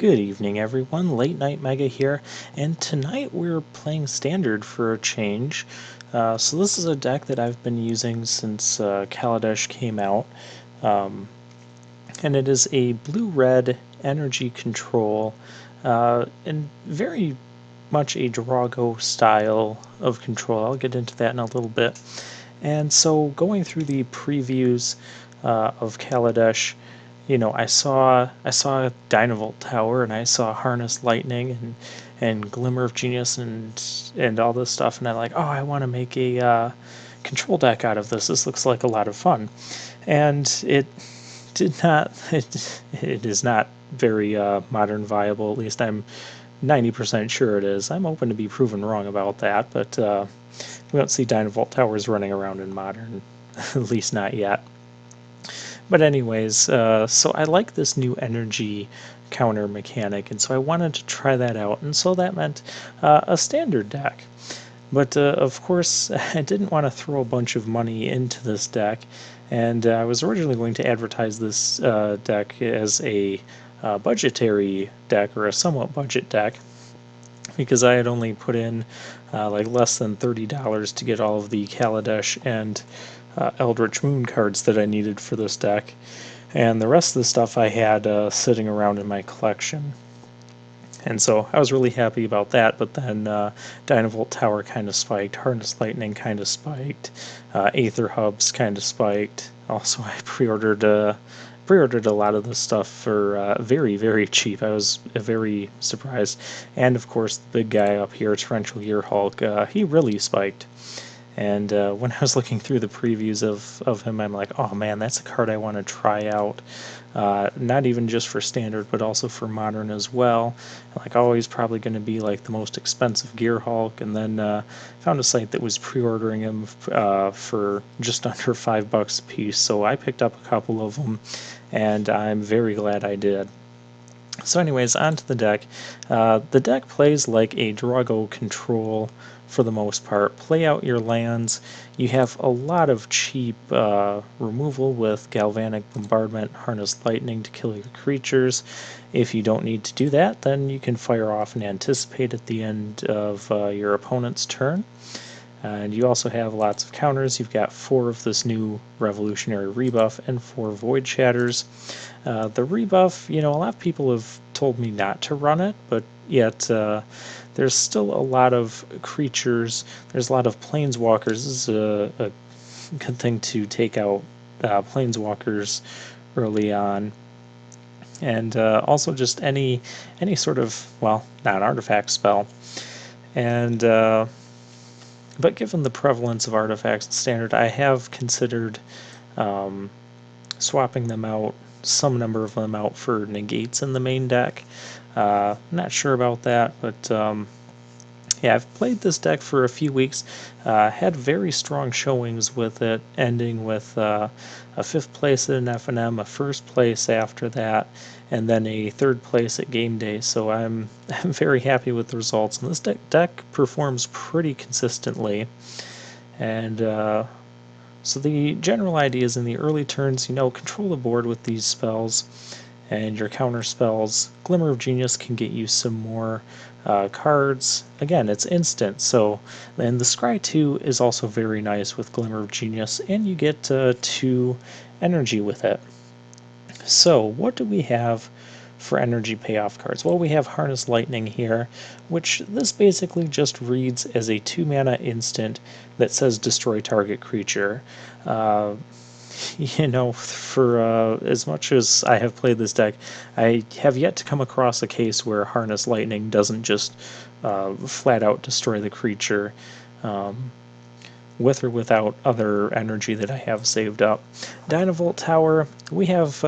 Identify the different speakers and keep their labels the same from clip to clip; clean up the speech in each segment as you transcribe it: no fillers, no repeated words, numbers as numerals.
Speaker 1: Good evening, everyone. Late Night Mega here, and tonight we're playing Standard for a change. So this is a deck that I've been using since Kaladesh came out, um, and it is a blue-red energy control, and very much a Drago style of control. I'll get into that in a little bit. And so going through the previews of Kaladesh, I saw Dynavolt Tower and I saw Harness Lightning and Glimmer of Genius and all this stuff, and I'm like, oh, I want to make a control deck out of this. This looks like a lot of fun, and it did not. It is not very modern viable. At least I'm 90% sure it is. I'm open to be proven wrong about that, but we don't see Dynavolt Towers running around in modern, at least not yet. But anyways, so I like this new energy counter mechanic, and so I wanted to try that out, and so that meant a standard deck. But of course, I didn't want to throw a bunch of money into this deck, and I was originally going to advertise this deck as a budgetary deck, or a somewhat budget deck, because I had only put in like less than $30 to get all of the Kaladesh and Eldritch Moon cards that I needed for this deck, and the rest of the stuff I had sitting around in my collection. And so I was really happy about that, but then Dynavolt Tower kind of spiked, Harness Lightning kind of spiked, Aether Hubs kind of spiked. Also, I pre-ordered a lot of this stuff for very, very cheap. I was very surprised. And of course, the big guy up here, Torrential Gearhulk, he really spiked. And when I was looking through the previews of him, I'm like, oh man, that's a card I want to try out. Not even just for standard, but also for modern as well. Like, oh, he's probably going to be like the most expensive Gearhulk. And then found a site that was pre-ordering him for just under $5 a piece. So I picked up a couple of them, and I'm very glad I did. So anyways, onto the deck. The deck plays like a Drago control for the most part. Play out your lands. You have a lot of cheap removal with Galvanic Bombardment, Harness Lightning to kill your creatures. If you don't need to do that, then you can fire off and anticipate at the end of your opponent's turn. And you also have lots of counters. You've got 4 of this new Revolutionary Rebuff and 4 Void Shatters. The rebuff, a lot of people have told me not to run it, but yet there's still a lot of creatures. There's a lot of planeswalkers. This is a good thing to take out planeswalkers early on. And also just any sort of, well, not an artifact spell. And but given the prevalence of artifacts in Standard, I have considered swapping them out, some number of them out for negates in the main deck. Not sure about that, but yeah, I've played this deck for a few weeks, had very strong showings with it, ending with a 5th place at an FNM, a 1st place after that, and then a 3rd place at game day. So I'm very happy with the results, and this deck performs pretty consistently. And so the general idea is in the early turns, control the board with these spells and your counter spells. Glimmer of Genius can get you some more cards. Again, it's instant, so and the Scry 2 is also very nice with Glimmer of Genius, and you get 2 energy with it. So what do we have for energy payoff cards? Well, we have Harness Lightning here, which this basically just reads as a 2-mana instant that says destroy target creature. For as much as I have played this deck, I have yet to come across a case where Harness Lightning doesn't just flat out destroy the creature with or without other energy that I have saved up. Dynavolt Tower, we have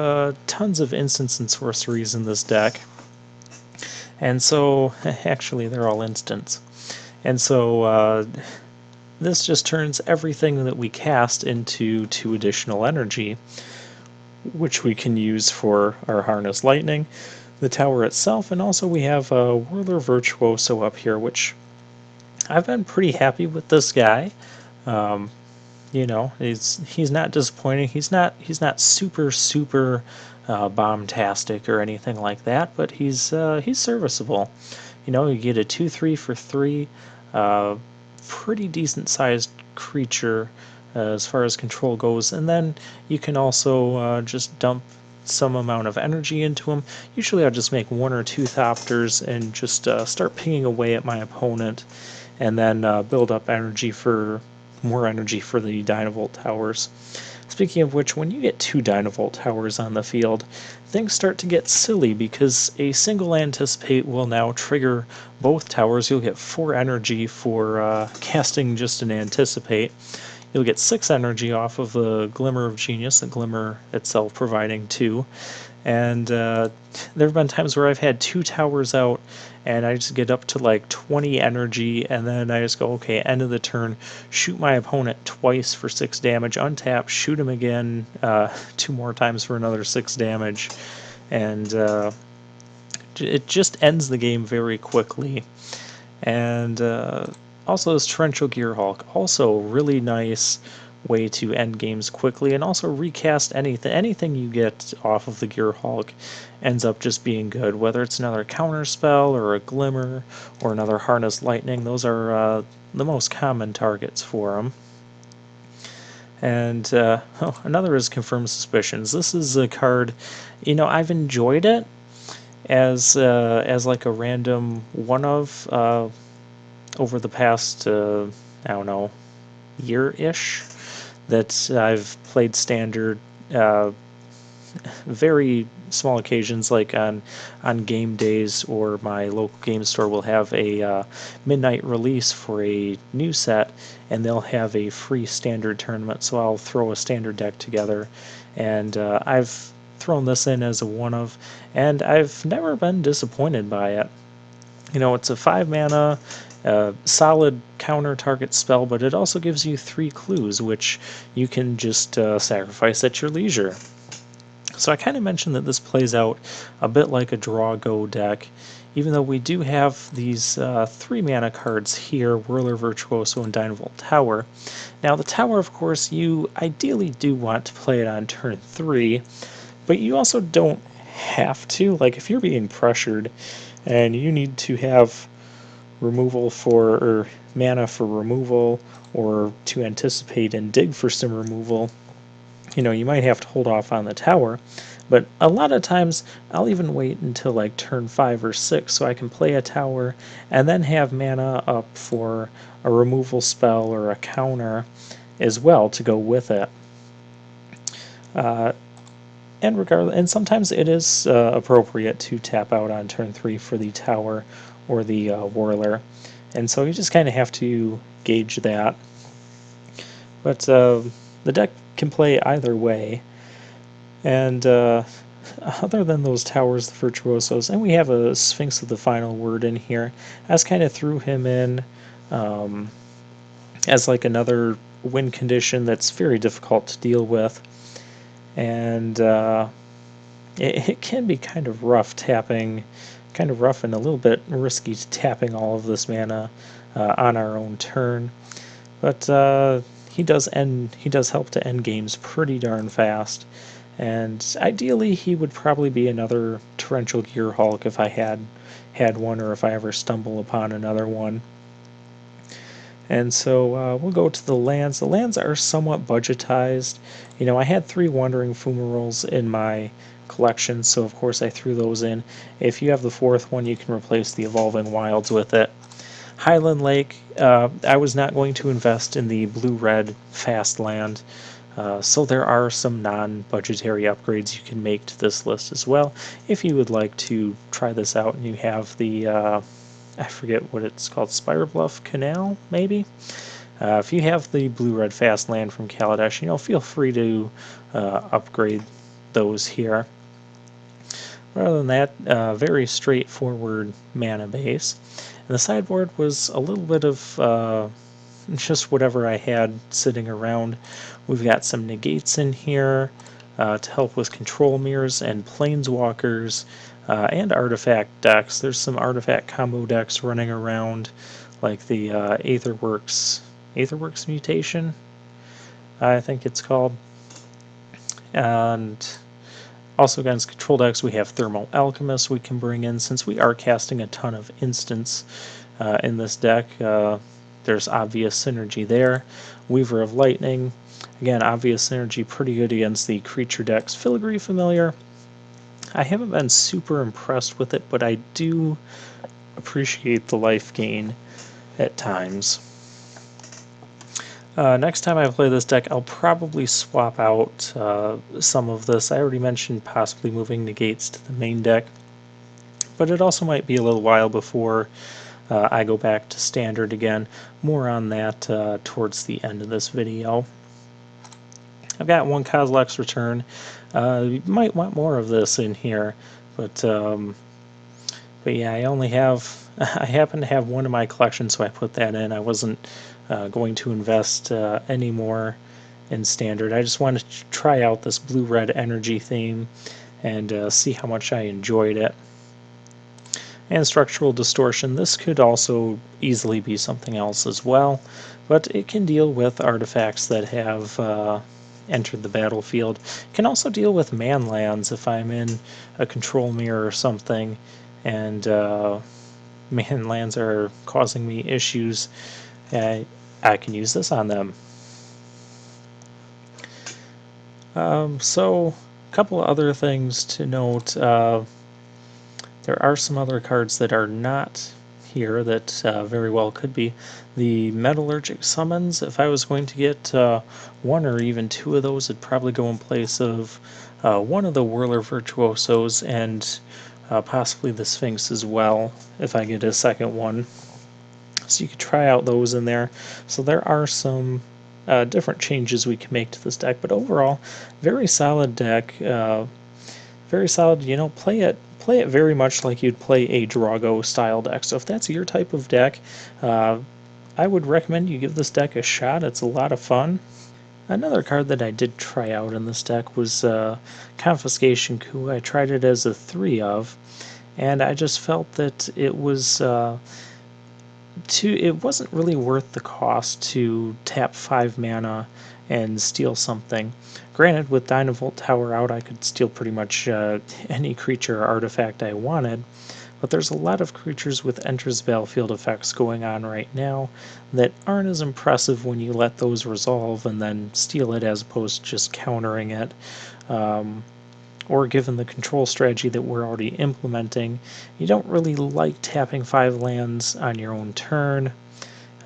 Speaker 1: tons of instants and sorceries in this deck, and so actually they're all instants, and so this just turns everything that we cast into 2 additional energy, which we can use for our Harness Lightning, the tower itself, and also we have Whirler Virtuoso up here, which I've been pretty happy with this guy. He's not disappointing. He's not super bombastic or anything like that, but he's serviceable. You get a 2/3 for 3, uh, pretty decent sized creature as far as control goes, and then you can also just dump some amount of energy into him. Usually I'll just make 1 or 2 Thopters and just start pinging away at my opponent, and then build up more energy for the Dynavolt towers. Speaking of which, when you get 2 Dynavolt towers on the field, things start to get silly because a single Anticipate will now trigger both towers. You'll get 4 energy for casting just an Anticipate. You'll get 6 energy off of the Glimmer of Genius, the Glimmer itself providing 2. And there have been times where I've had 2 towers out and I just get up to like 20 energy, and then I just go, okay, end of the turn, shoot my opponent twice for 6 damage, untap, shoot him again 2 more times for another 6 damage, and it just ends the game very quickly. And also this Torrential Gearhulk, also really nice way to end games quickly, and also recast anything you get off of the Gearhulk ends up just being good, whether it's another counter spell or a Glimmer or another Harness Lightning. Those are the most common targets for them. And another is Confirmed Suspicions. This is a card, I've enjoyed it as like a random one of over the past I don't know, year-ish that I've played Standard. Very small occasions, like on game days, or my local game store will have a midnight release for a new set, and they'll have a free Standard tournament, so I'll throw a Standard deck together, and I've thrown this in as a one of, and I've never been disappointed by it. It's a 5 mana solid counter target spell, but it also gives you 3 clues, which you can just sacrifice at your leisure. So I kind of mentioned that this plays out a bit like a draw-go deck, even though we do have these 3 mana cards here, Whirler, Virtuoso, and Dynavolt Tower. Now the Tower, of course, you ideally do want to play it on turn 3, but you also don't have to. Like, if you're being pressured and you need to have removal or mana for removal, or to anticipate and dig for some removal, you might have to hold off on the tower. But a lot of times I'll even wait until like turn 5 or 6 so I can play a tower and then have mana up for a removal spell or a counter as well to go with it. And sometimes it is appropriate to tap out on turn 3 for the tower or the Whirler, and so you just kind of have to gauge that. But the deck can play either way, and other than those towers, the Virtuosos, and we have a Sphinx of the Final Word in here, I just kind of threw him in as like another win condition that's very difficult to deal with, and it can be kind of rough tapping, kind of rough and a little bit risky tapping all of this mana on our own turn, but he does help to end games pretty darn fast, and ideally he would probably be another Torrential Gearhulk if I had one, or if I ever stumble upon another one. And so we'll go to the lands. The lands are somewhat budgetized. I had 3 Wandering Fumaroles in my collection, so of course I threw those in. If you have the 4th one, you can replace the Evolving Wilds with it. Highland Lake, I was not going to invest in the blue-red fast land, so there are some non-budgetary upgrades you can make to this list as well if you would like to try this out and you have the, I forget what it's called, Spirebluff Canal, maybe? If you have the blue-red fast land from Kaladesh, feel free to upgrade those here. Other than that, very straightforward mana base. And the sideboard was a little bit of just whatever I had sitting around. We've got some negates in here to help with control mirrors and planeswalkers and artifact decks. There's some artifact combo decks running around, like the Aetherworks Mutation, I think it's called. And Also against control decks, we have Thermal Alchemist we can bring in since we are casting a ton of instants in this deck. There's obvious synergy there. Weaver of Lightning, again, obvious synergy, pretty good against the creature decks. Filigree Familiar, I haven't been super impressed with it, but I do appreciate the life gain at times. Next time I play this deck, I'll probably swap out some of this. I already mentioned possibly moving negates to the main deck, but it also might be a little while before I go back to standard again. More on that towards the end of this video. I've got one Kozilek's Return. You might want more of this in here, but yeah, I only have. I happen to have one in my collection, so I put that in. I wasn't going to invest any more in standard. I just wanted to try out this blue-red energy theme and see how much I enjoyed it. And Structural Distortion, this could also easily be something else as well, but it can deal with artifacts that have entered the battlefield. It can also deal with man lands if I'm in a control mirror or something, and man lands are causing me issues. I can use this on them. So, a couple of other things to note. There are some other cards that are not here that very well could be. The Metallurgic Summons, if I was going to get one or even two of those, it'd probably go in place of one of the Whirler Virtuosos and possibly the Sphinx as well, if I get a second one. So you could try out those in there. So there are some different changes we can make to this deck, but overall, very solid deck. Very solid, you know, play it very much like you'd play a Drago style deck. So if that's your type of deck, I would recommend you give this deck a shot. It's a lot of fun. Another card that I did try out in this deck was Confiscation Coup. I tried it as a 3 of, and I just felt that it was it wasn't really worth the cost to tap 5 mana and steal something. Granted, with Dynavolt Tower out, I could steal pretty much any creature or artifact I wanted, but there's a lot of creatures with enters battlefield effects going on right now that aren't as impressive when you let those resolve and then steal it as opposed to just countering it. Or given the control strategy that we're already implementing, you don't really like tapping 5 lands on your own turn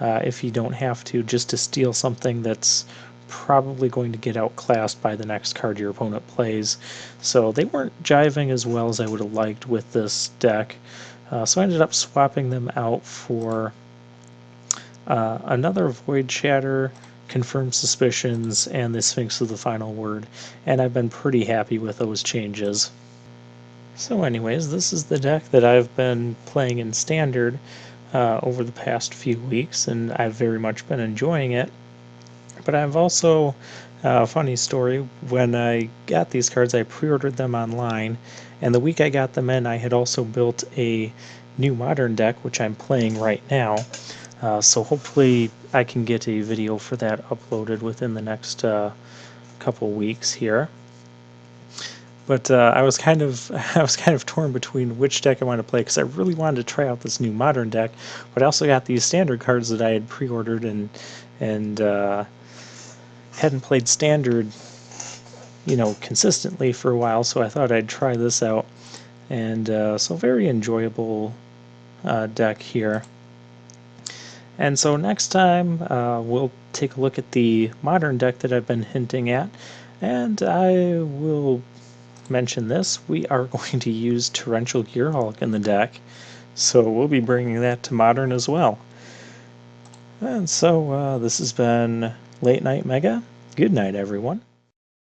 Speaker 1: if you don't have to, just to steal something that's probably going to get outclassed by the next card your opponent plays. So they weren't jiving as well as I would have liked with this deck. So I ended up swapping them out for another Void Shatter, Confirmed Suspicions, and the Sphinx of the Final Word, and I've been pretty happy with those changes. So anyways, this is the deck that I've been playing in Standard over the past few weeks, and I've very much been enjoying it. But I've also, funny story, when I got these cards, I pre-ordered them online, and the week I got them in, I had also built a new Modern deck, which I'm playing right now. So hopefully I can get a video for that uploaded within the next couple weeks here. But I was kind of torn between which deck I want to play because I really wanted to try out this new Modern deck, but I also got these Standard cards that I had pre-ordered and hadn't played Standard, you know, consistently for a while, so I thought I'd try this out. And so very enjoyable deck here. And so next time we'll take a look at the Modern deck that I've been hinting at, and I will mention this. We are going to use Torrential Gearhulk in the deck, so we'll be bringing that to Modern as well. And so this has been Late Night Mega. Good night, everyone.